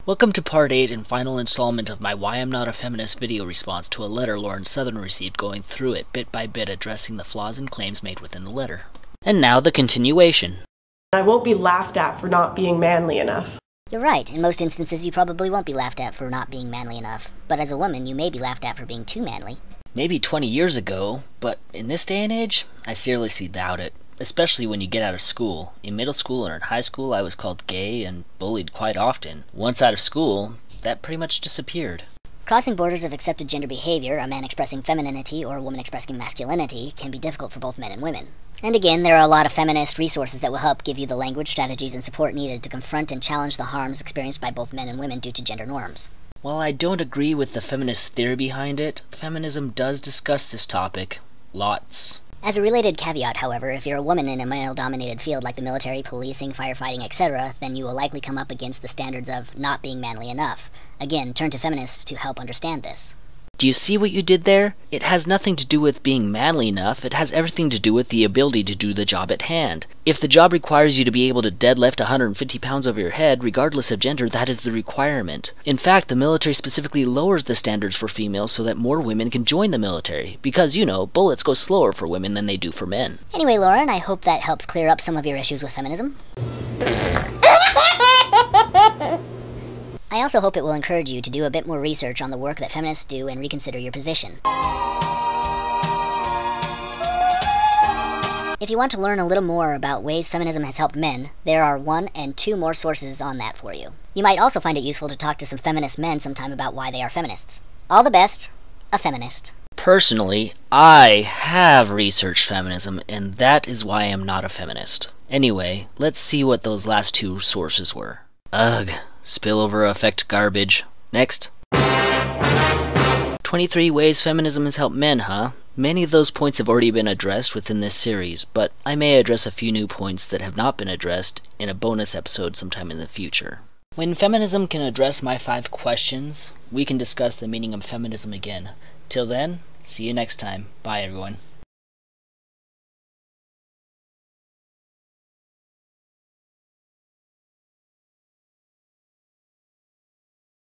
Welcome to part 8 and final installment of my Why I'm Not a Feminist video response to a letter Lauren Southern received, going through it bit by bit, addressing the flaws and claims made within the letter. And now the continuation. I won't be laughed at for not being manly enough. You're right. In most instances, you probably won't be laughed at for not being manly enough. But as a woman, you may be laughed at for being too manly. Maybe 20 years ago, but in this day and age, I seriously doubt it. Especially when you get out of school. In middle school and in high school, I was called gay and bullied quite often. Once out of school, that pretty much disappeared. Crossing borders of accepted gender behavior, a man expressing femininity or a woman expressing masculinity, can be difficult for both men and women. And again, there are a lot of feminist resources that will help give you the language, strategies, and support needed to confront and challenge the harms experienced by both men and women due to gender norms. While I don't agree with the feminist theory behind it, feminism does discuss this topic. Lots. As a related caveat, however, if you're a woman in a male-dominated field like the military, policing, firefighting, etc., then you will likely come up against the standards of not being manly enough. Again, turn to feminists to help understand this. Do you see what you did there? It has nothing to do with being manly enough, it has everything to do with the ability to do the job at hand. If the job requires you to be able to deadlift 150 pounds over your head, regardless of gender, that is the requirement. In fact, the military specifically lowers the standards for females so that more women can join the military. Because, you know, bullets go slower for women than they do for men. Anyway, Lauren, I hope that helps clear up some of your issues with feminism. I also hope it will encourage you to do a bit more research on the work that feminists do and reconsider your position. If you want to learn a little more about ways feminism has helped men, there are 1 and 2 more sources on that for you. You might also find it useful to talk to some feminist men sometime about why they are feminists. All the best, a feminist. Personally, I have researched feminism, and that is why I am not a feminist. Anyway, let's see what those last 2 sources were. Ugh. Spillover effect garbage. Next. 23 ways feminism has helped men, huh? Many of those points have already been addressed within this series, but I may address a few new points that have not been addressed in a bonus episode sometime in the future. When feminism can address my 5 questions, we can discuss the meaning of feminism again. Till then, see you next time. Bye, everyone.